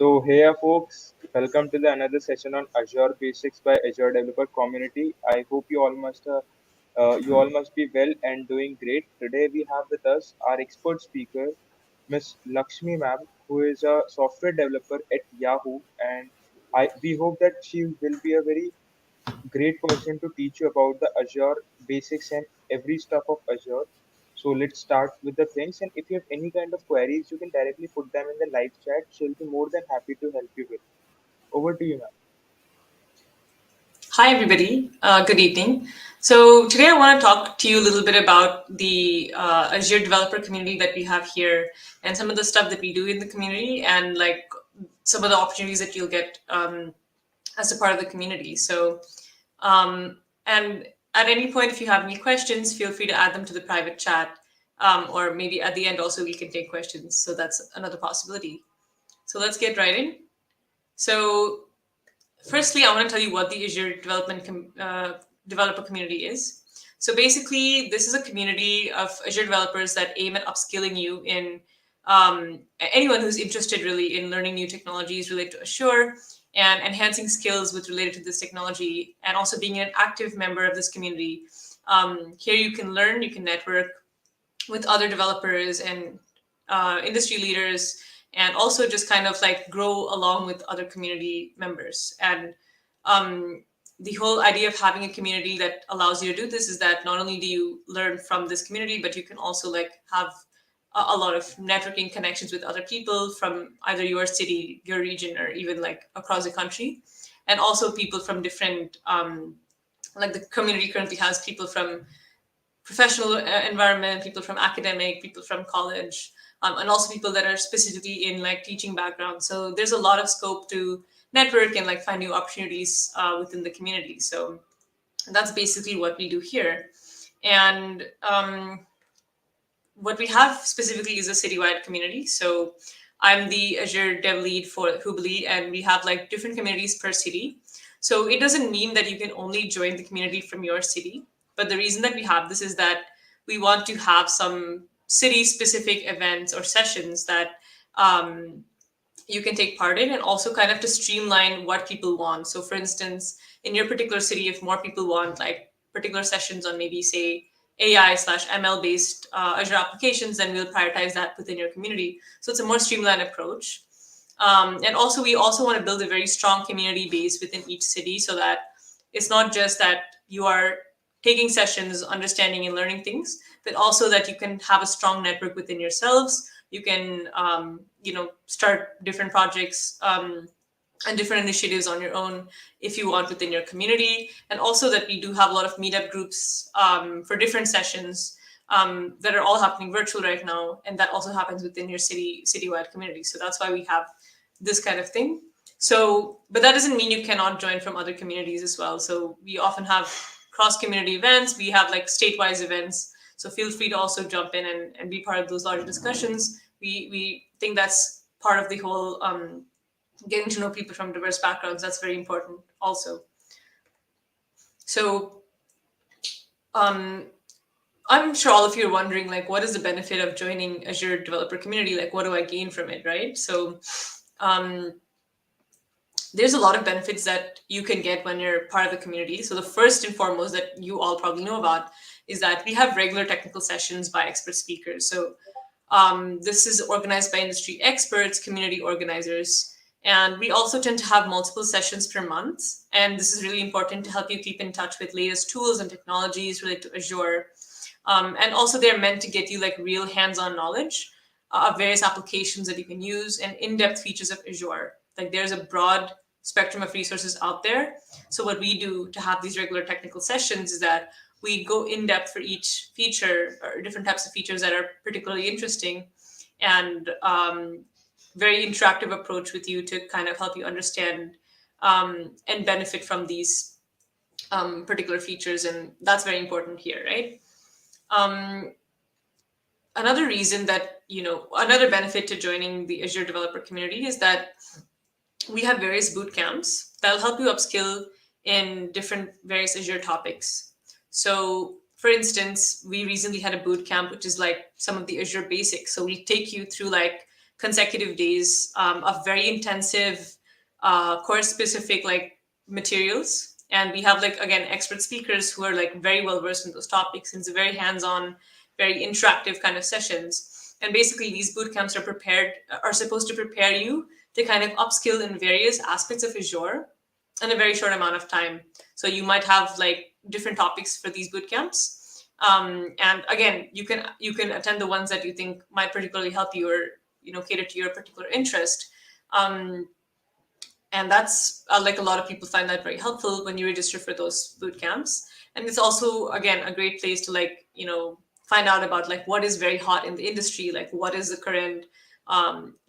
Hey folks, welcome to the another session on Azure Basics by Azure Developer Community. I hope you all must be well and doing great. Today we have with us our expert speaker, Miss Lakshmi ma'am, who is a software developer at Yahoo, and we hope that she will be a very great person to teach you about the Azure basics and every stuff of Azure. So let's start with the things. And if you have any kind of queries, you can directly put them in the live chat. She'll be more than happy to help you with. Over to you, ma'am. Hi, everybody. Good evening. So today I want to talk to you a little bit about the Azure developer community that we have here and some of the stuff that we do in the community and like some of the opportunities that you'll get as a part of the community. And at any point, if you have any questions, feel free to add them to the private chat, or maybe at the end also we can take questions. So that's another possibility. So let's get right in. So firstly, I want to tell you what the Azure developer community is. So basically, this is a community of Azure developers that aim at upskilling you in anyone who's interested really in learning new technologies related to Azure and enhancing skills with related to this technology, and also being an active member of this community. Here you can learn, you can network with other developers and industry leaders, and also just kind of like grow along with other community members. And um, the whole idea of having a community that allows you to do this is that not only do you learn from this community, but you can also like have a lot of networking connections with other people from either your city, your region, or even like across the country, and also people from different like the community currently has people from professional environment, people from academic, people from college, and also people that are specifically in like teaching background. So there's a lot of scope to network and like find new opportunities within the community. So that's basically what we do here. And what we have specifically is a citywide community. So I'm the Azure dev lead for Hubli, and we have like different communities per city. So it doesn't mean that you can only join the community from your city. But the reason that we have this is that we want to have some city specific events or sessions that um, you can take part in, and also kind of to streamline what people want. So for instance, in your particular city, if more people want like particular sessions on maybe say AI/ML based Azure applications, then we'll prioritize that within your community. So it's a more streamlined approach. And also we also want to build a very strong community base within each city, so that it's not just that you are taking sessions, understanding and learning things, but also that you can have a strong network within yourselves. You can start different projects and different initiatives on your own if you want within your community. And also that we do have a lot of meetup groups for different sessions that are all happening virtual right now, and that also happens within your citywide community. So that's why we have this kind of thing. So but that doesn't mean you cannot join from other communities as well. So we often have cross community events, we have like statewide events. So feel free to also jump in and be part of those larger discussions. We think that's part of the whole getting to know people from diverse backgrounds. That's very important also. So um, I'm sure all of you are wondering, like, what is the benefit of joining Azure developer community? Like, what do I gain from it, right? So um, there's a lot of benefits that you can get when you're part of the community. So the first and foremost that you all probably know about is that we have regular technical sessions by expert speakers. So this is organized by industry experts, community organizers, and we also tend to have multiple sessions per month. And this is really important to help you keep in touch with latest tools and technologies related to Azure. And also they're meant to get you like real hands-on knowledge of various applications that you can use and in-depth features of Azure. Like there's a broad spectrum of resources out there. So what we do to have these regular technical sessions is that we go in depth for each feature or different types of features that are particularly interesting, and very interactive approach with you to kind of help you understand and benefit from these particular features. And that's very important here, right? Um, Another reason that, another benefit to joining the Azure developer community is that we have various boot camps that'll help you upskill in different various Azure topics. So, for instance, we recently had a boot camp, which is like some of the Azure basics. So we take you through like consecutive days of very intensive course specific like materials. And we have like again expert speakers who are like very well versed in those topics, and it's a very hands-on, very interactive kind of sessions. And basically these boot camps are supposed to prepare you to kind of upskill in various aspects of Azure in a very short amount of time. So you might have like different topics for these boot camps. And again, you can attend the ones that you think might particularly help you, or cater to your particular interest. Um, and that's like a lot of people find that very helpful when you register for those boot camps. And it's also again a great place to like find out about like what is very hot in the industry, like what is the current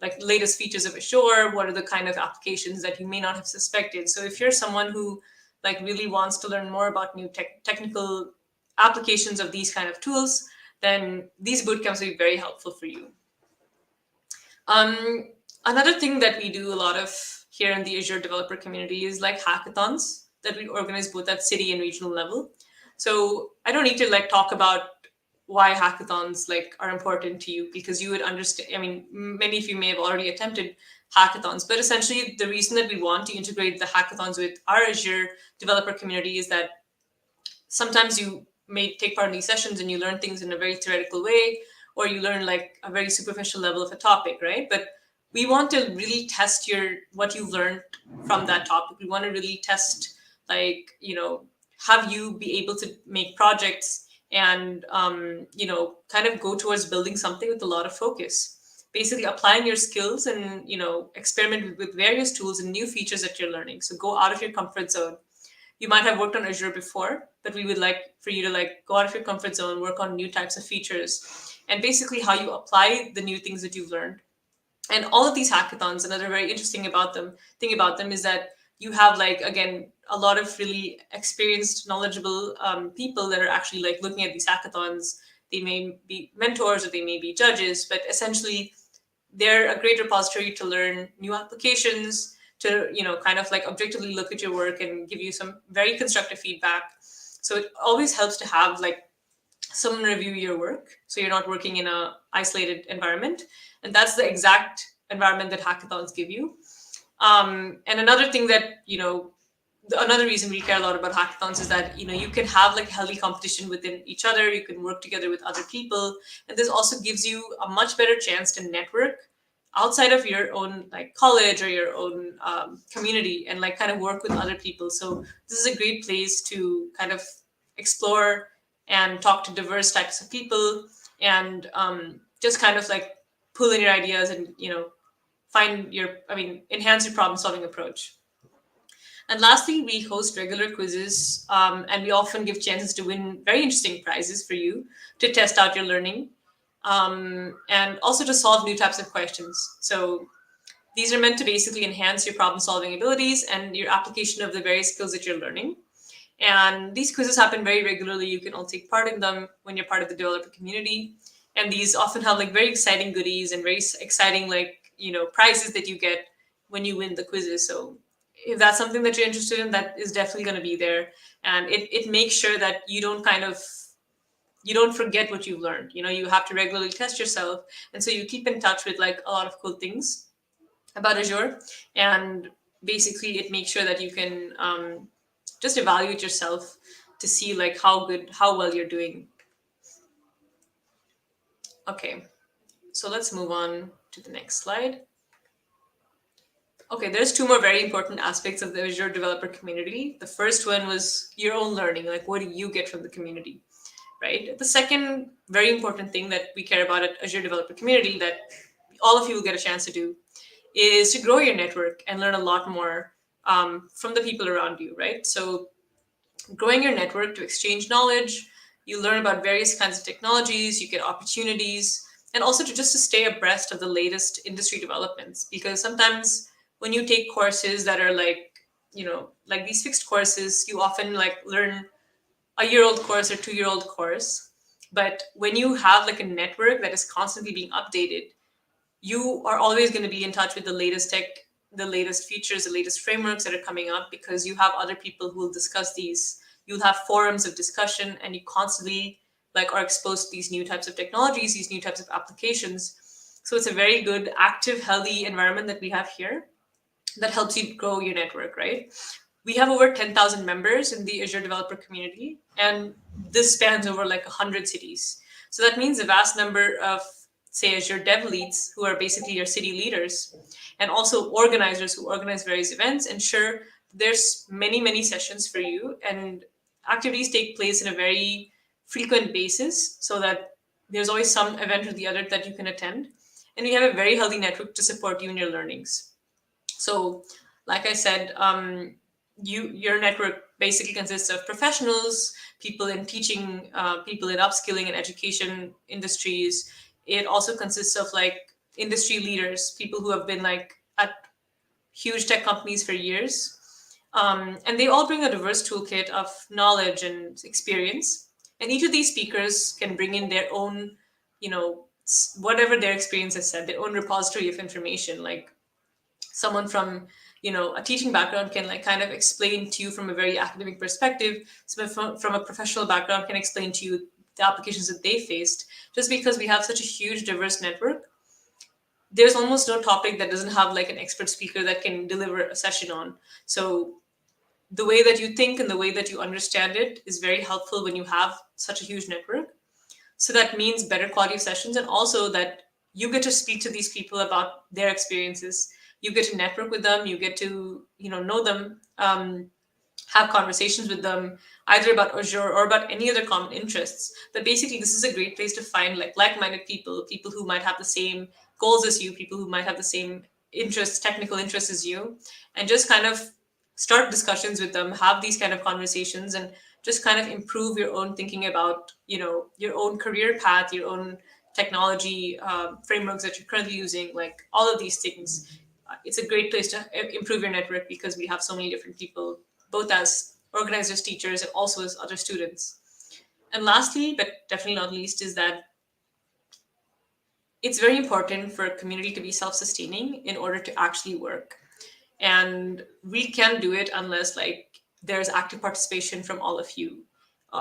like latest features of Azure, what are the kind of applications that you may not have suspected. So if you're someone who like really wants to learn more about new technical applications of these kind of tools, then these boot camps will be very helpful for you. um, Another thing that we do a lot of here in the Azure developer community is like hackathons that we organize both at city and regional level. So I don't need to like talk about why hackathons like are important to you, because you would understand. I mean, many of you may have already attempted hackathons, but essentially the reason that we want to integrate the hackathons with our Azure developer community is that sometimes you may take part in these sessions and you learn things in a very theoretical way, or you learn like a very superficial level of a topic, right? But we want to really test your what you've learned from that topic. We want to really test, like, have you be able to make projects and kind of go towards building something with a lot of focus, basically applying your skills and experiment with various tools and new features that you're learning. So go out of your comfort zone. You might have worked on Azure before, but we would like for you to like go out of your comfort zone, work on new types of features, and basically how you apply the new things that you've learned. And all of these hackathons, another very interesting about them thing about them is that you have like again a lot of really experienced, knowledgeable people that are actually like looking at these hackathons. They may be mentors or they may be judges, but essentially they're a great repository to learn new applications, to kind of like objectively look at your work and give you some very constructive feedback. So it always helps to have like someone review your work, so you're not working in a isolated environment. And that's the exact environment that hackathons give you. And another thing that another reason we care a lot about hackathons is that you can have like healthy competition within each other. You can work together with other people, and this also gives you a much better chance to network outside of your own like college or your own community, and like kind of work with other people. So this is a great place to kind of explore and talk to diverse types of people, and just kind of like pull in your ideas and find your enhance your problem solving approach. And lastly, we host regular quizzes, and we often give chances to win very interesting prizes for you to test out your learning, and also to solve new types of questions. So these are meant to basically enhance your problem solving abilities and your application of the various skills that you're learning. And these quizzes happen very regularly. You can all take part in them when you're part of the developer community. And these often have like very exciting goodies and very exciting like prizes that you get when you win the quizzes. So if that's something that you're interested in, that is definitely going to be there. And it makes sure that you don't forget what you've learned. You have to regularly test yourself, and so you keep in touch with like a lot of cool things about Azure. And basically it makes sure that you can just evaluate yourself to see like how well you're doing. Okay, so let's move on to the next slide. Okay, there's two more very important aspects of the Azure developer community. The first one was your own learning, like what do you get from the community, right? The second very important thing that we care about at Azure developer community, that all of you will get a chance to do, is to grow your network and learn a lot more from the people around you, right? So growing your network to exchange knowledge, you learn about various kinds of technologies, you get opportunities, and also to just to stay abreast of the latest industry developments. Because sometimes when you take courses that are like, like these fixed courses, you often like learn a year old course or 2 year old course. But when you have like a network that is constantly being updated, you are always going to be in touch with the latest tech, the latest features, the latest frameworks that are coming up, because you have other people who will discuss these. You'll have forums of discussion, and you constantly like are exposed to these new types of technologies, these new types of applications. So it's a very good, active, healthy environment that we have here that helps you grow your network, right? We have over 10,000 members in the Azure developer community, and this spans over like 100 cities. So that means a vast number of, say, Azure dev leads, who are basically your city leaders, and also organizers who organize various events, ensure there's many, many sessions for you, and activities take place in a very frequent basis so that there's always some event or the other that you can attend. And we have a very healthy network to support you in your learnings. So, like I said, your network basically consists of professionals, people in teaching, people in upskilling and education industries. It also consists of like industry leaders, people who have been like at huge tech companies for years. And they all bring a diverse toolkit of knowledge and experience. And each of these speakers can bring in their own, whatever their experience has said, their own repository of information. Like someone from a teaching background can like kind of explain to you from a very academic perspective. Someone from a professional background can explain to you the applications that they faced. Just because we have such a huge diverse network, there's almost no topic that doesn't have like an expert speaker that can deliver a session on. So the way that you think and the way that you understand it is very helpful when you have such a huge network. So that means better quality of sessions, and also that you get to speak to these people about their experiences. You get to network with them. You get to know them, have conversations with them, either about Azure or about any other common interests. But basically, this is a great place to find like-minded people, people who might have the same goals as you, people who might have the same interests, technical interests as you, and just kind of start discussions with them, have these kind of conversations, and just kind of improve your own thinking about your own career path, your own technology frameworks that you're currently using, like all of these things. It's a great place to improve your network because we have so many different people, both as organizers, teachers, and also as other students. And lastly, but definitely not least, is that it's very important for a community to be self-sustaining in order to actually work. And we can't do it unless like there's active participation from all of you.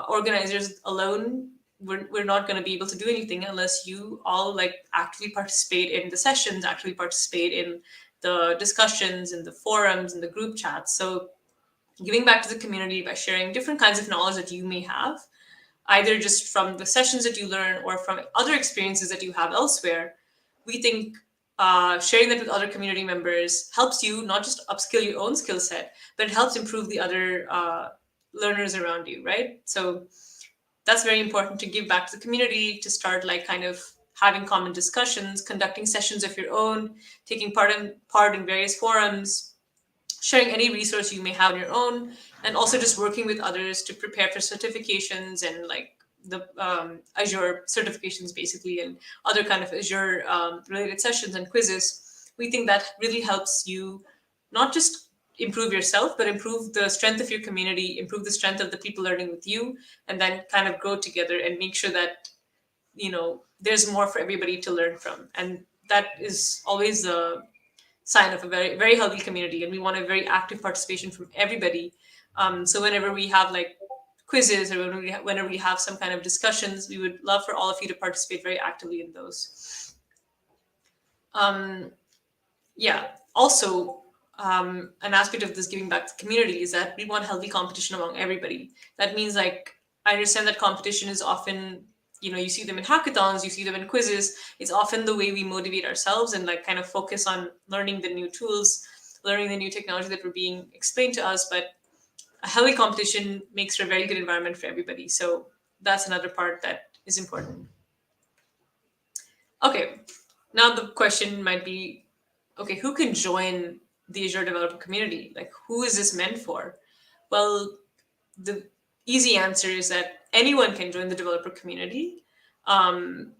Organizers alone, we're not going to be able to do anything unless you all like actively participate in the sessions, actually participate in the discussions, in the forums, in the group chats. So giving back to the community by sharing different kinds of knowledge that you may have, either just from the sessions that you learn or from other experiences that you have elsewhere. We think sharing that with other community members helps you not just upskill your own skill set, but it helps improve the other learners around you, right? So that's very important, to give back to the community, to start like kind of having common discussions, conducting sessions of your own, taking part in various forums, sharing any resource you may have on your own, and also just working with others to prepare for certifications and like the Azure certifications basically, and other kind of Azure related sessions and quizzes. We think that really helps you not just improve yourself, but improve the strength of your community, improve the strength of the people learning with you, and then kind of grow together and make sure that there's more for everybody to learn from. And that is always the sign of a very very healthy community, and we want a very active participation from everybody. So whenever we have like quizzes, or whenever we have some kind of discussions, we would love for all of you to participate very actively in those. um, yeah, also, an aspect of this giving back to the community is that we want healthy competition among everybody. That means like, I understand that competition is often, you see them in hackathons, you see them in quizzes. It's often the way we motivate ourselves and like kind of focus on learning the new tools, learning the new technology that were being explained to us. But a healthy competition makes for a very good environment for everybody. So that's another part that is important. Okay, now the question might be, okay, who can join the Azure developer community? Like, who is this meant for? Well, the easy answer is that anyone can join the developer community. Um,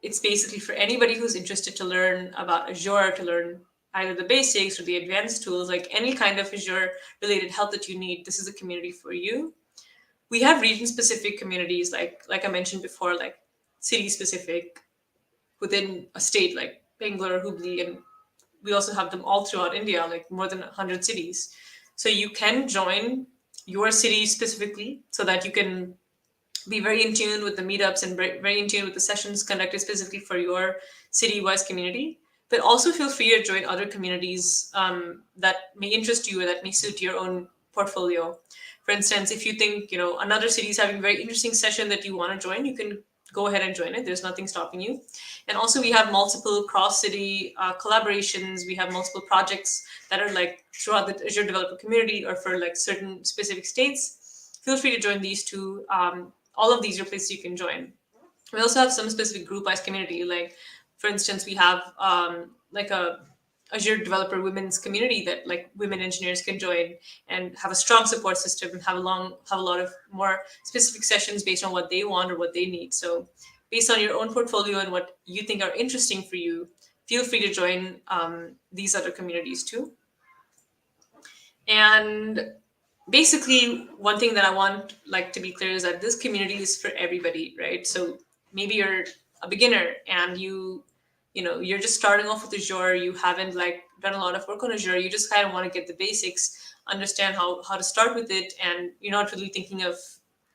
it's basically for anybody who's interested to learn about Azure, to learn either the basics or the advanced tools, like any kind of Azure related help that you need. This is a community for you. We have region specific communities, like I mentioned before, like city specific within a state like Bangalore, Hubli, and we also have them all throughout India, like more than 100 cities. So you can join your city specifically so that you can be very in tune with the meetups and very in tune with the sessions conducted specifically for your city-wise community. But also feel free to join other communities that may interest you or that may suit your own portfolio. For instance, if you think another city is having a very interesting session that you want to join, you can go ahead and join it. There's nothing stopping you. And also, we have multiple cross-city collaborations. We have multiple projects that are like throughout the Azure developer community or for like certain specific states. Feel free to join these two. All of these are places you can join. We also have some specific group-wise community. Like, for instance, we have like a Azure developer women's community that like women engineers can join and have a strong support system and have a lot of more specific sessions based on what they want or what they need. So, based on your own portfolio and what you think are interesting for you, feel free to join these other communities too. And basically, one thing that I want like to be clear is that this community is for everybody, right? So maybe you're a beginner and you're just starting off with Azure, you haven't like done a lot of work on Azure, you just kind of want to get the basics, understand how to start with it, and you're not really thinking of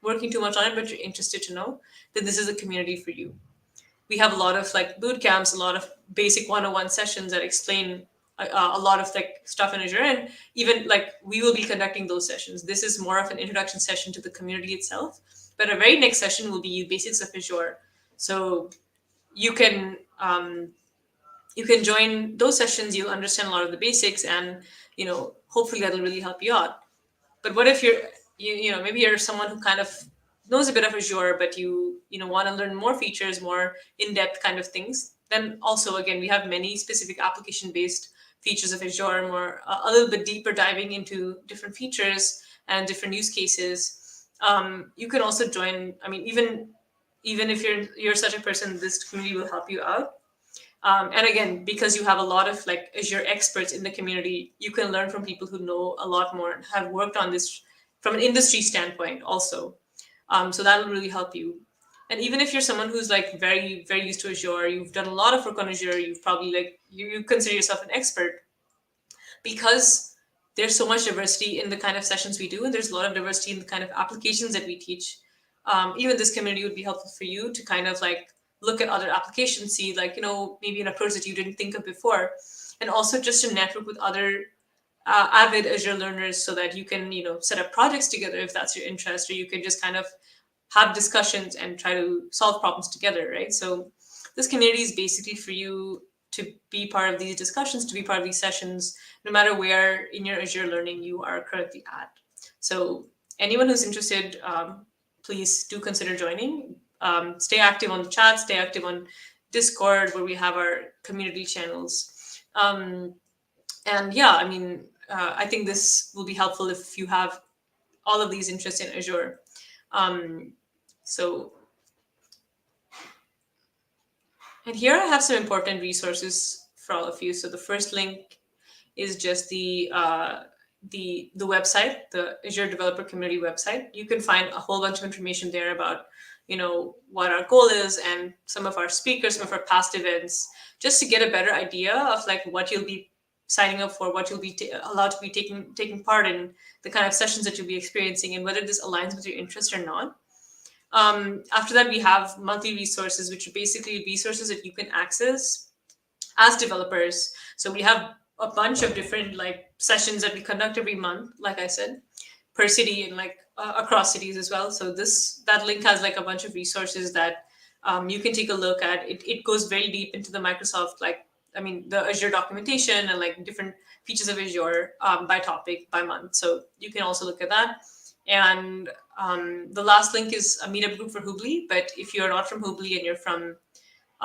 working too much on it, but you're interested to know, then this is a community for you. We have a lot of like boot camps, a lot of basic 101 sessions that explain a lot of like stuff in Azure, and even like we will be conducting those sessions. This is more of an introduction session to the community itself, but our very next session will be basics of Azure. So you can you can join those sessions. You'll understand a lot of the basics, and hopefully that'll really help you out. But what if maybe you're someone who kind of knows a bit of Azure, but you want to learn more features, more in-depth kind of things? Then also, again, we have many specific application-based features of Azure, more a little bit deeper diving into different features and different use cases. You can also join. I mean, even if you're such a person, this community will help you out. And again, because you have a lot of like Azure experts in the community, you can learn from people who know a lot more and have worked on this from an industry standpoint also. So that'll really help you. And even if you're someone who's like very, very used to Azure, you've done a lot of work on Azure, you've probably like you consider yourself an expert, because there's so much diversity in the kind of sessions we do, and there's a lot of diversity in the kind of applications that we teach. Even this community would be helpful for you to kind of like look at other applications, see like maybe an approach that you didn't think of before, and also just to network with other avid Azure learners so that you can set up projects together if that's your interest, or you can just kind of have discussions and try to solve problems together, right? So this community is basically for you to be part of these discussions, to be part of these sessions, no matter where in your Azure learning you are currently at. So anyone who's interested, please do consider joining. Stay active on the chat, stay active on Discord, where we have our community channels. And yeah, I mean, I think this will be helpful if you have all of these interests in Azure. Um, so, and here I have some important resources for all of you. So the first link is just the website, the Azure Developer Community website. You can find a whole bunch of information there about what our goal is and some of our speakers, some of our past events, just to get a better idea of like what you'll be signing up for, what you'll be allowed to be taking part in, the kind of sessions that you'll be experiencing, and whether this aligns with your interest or not. After that, we have monthly resources, which are basically resources that you can access as developers. So we have a bunch of different like sessions that we conduct every month, like I said, per city and like across cities as well. So that link has like a bunch of resources that you can take a look at. It goes very deep into the Microsoft, like I mean the Azure documentation and like different features of Azure by topic by month. So you can also look at that. And the last link is a meetup group for Hubli. But if you're not from Hubli and you're from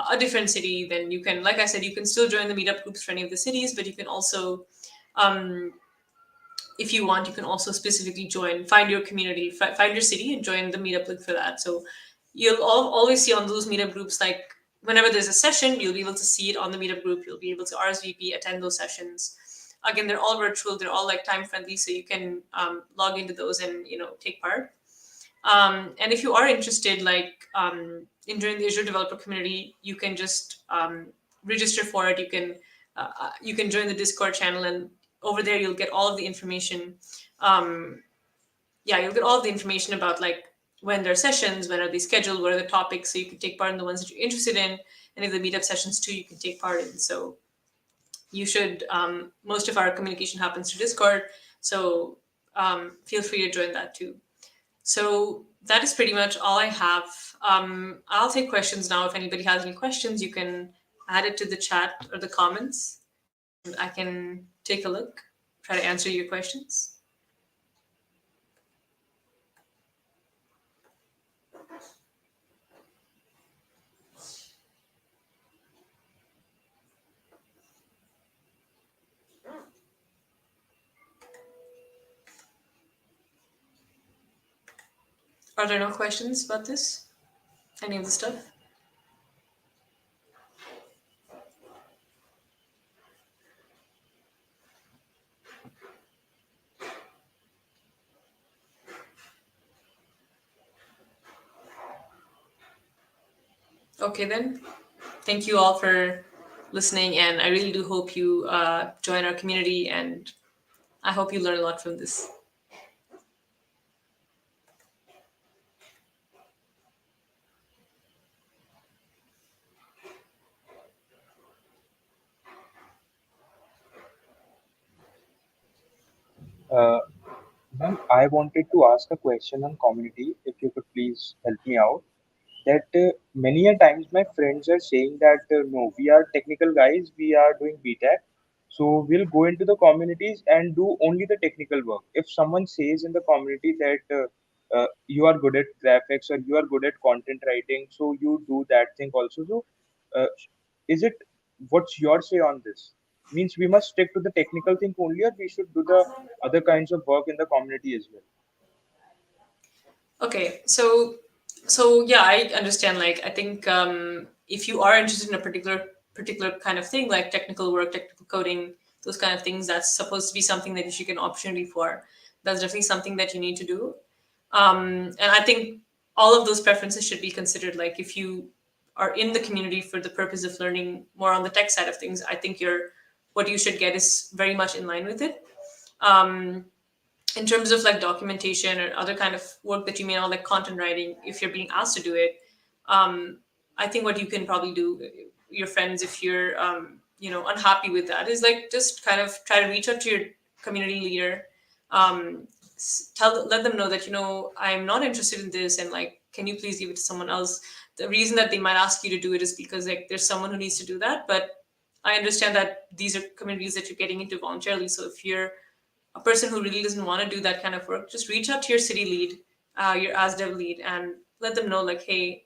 a different city, then you can, like I said, you can still join the meetup groups for any of the cities, but you can also, um, if you want, you can also specifically find your community, find your city and join the meetup link for that. So you'll always see on those meetup groups, like whenever there's a session, you'll be able to see it on the meetup group. You'll be able to RSVP, attend those sessions. Again, they're all virtual. They're all like time friendly, so you can log into those and take part. And if you are interested, like in joining the Azure developer community, you can just register for it. You can join the Discord channel, and over there you'll get all of the information. Yeah, you'll get all of the information about like when there are sessions, when are they scheduled, what are the topics, so you can take part in the ones that you're interested in, and if the meetup sessions too, you can take part in. So you should. Most of our communication happens through Discord, so feel free to join that too. So that is pretty much all I have. I'll take questions now. If anybody has any questions, you can add it to the chat or the comments, and I can take a look, try to answer your questions. Are there no questions about this? Any of the stuff? Okay, then. Thank you all for listening, and I really do hope you join our community, and I hope you learn a lot from this. Uh, Ma'am, I wanted to ask a question on community, if you could please help me out. That many a times my friends are saying that no, we are technical guys, we are doing BTech, so we'll go into the communities and do only the technical work. If someone says in the community that you are good at graphics or you are good at content writing, so you do that thing also. So, uh, is it what's your say on this? Means we must stick to the technical thing only, or we should do the other kinds of work in the community as well? Okay, so yeah, I understand. Like, I think if you are interested in a particular kind of thing, like technical work, technical coding, those kind of things, that's supposed to be something that you should get an opportunity for. That's definitely something that you need to do. And I think all of those preferences should be considered. Like, if you are in the community for the purpose of learning more on the tech side of things, I think what you should get is very much in line with it. Um, in terms of like documentation or other kind of work that you may not, like content writing, if you're being asked to do it, um, I think what you can probably do, your friends, if you're unhappy with that, is like just kind of try to reach out to your community leader, let them know that I'm not interested in this, and like, can you please give it to someone else. The reason that they might ask you to do it is because like there's someone who needs to do that, but I understand that these are communities that you're getting into voluntarily. So if you're a person who really doesn't want to do that kind of work, just reach out to your city lead, your ASDev lead, and let them know, like, hey,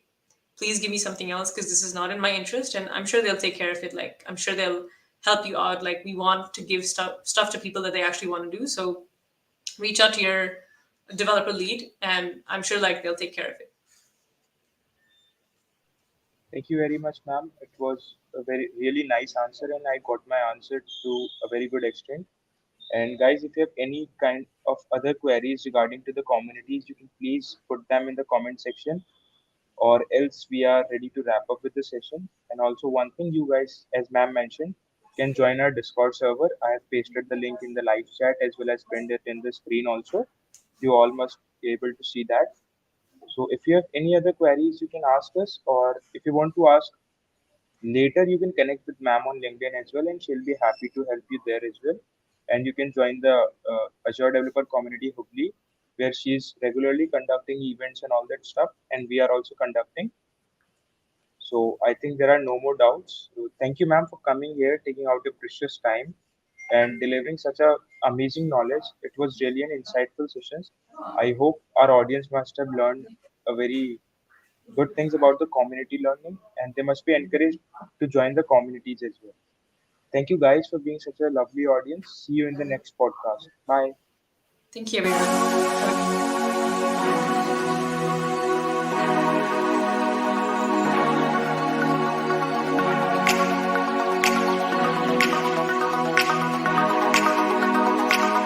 please give me something else because this is not in my interest. And I'm sure they'll take care of it. Like, I'm sure they'll help you out. Like, we want to give stuff to people that they actually want to do. So reach out to your developer lead, and I'm sure like they'll take care of it. Thank you very much, ma'am. It was a very really nice answer, and I got my answer to a very good extent. And guys, if you have any kind of other queries regarding to the communities, you can please put them in the comment section, or else we are ready to wrap up with the session. And also, one thing you guys, as ma'am mentioned, can join our Discord server. I have pasted the link in the live chat as well as pinned it in the screen also. You all must be able to see that. So if you have any other queries, you can ask us, or if you want to ask later, you can connect with ma'am on LinkedIn as well, and she'll be happy to help you there as well. And you can join the Azure Developer Community Hubli, where she's regularly conducting events and all that stuff, and we are also conducting. So I think there are no more doubts. So thank you, ma'am, for coming here, taking out your precious time, and delivering such a amazing knowledge. It was really an insightful session. I hope our audience must have learned a very good things about the community learning, and they must be encouraged to join the communities as well. Thank you guys for being such a lovely audience. See you in the next podcast. Bye. Thank you, everyone. Have a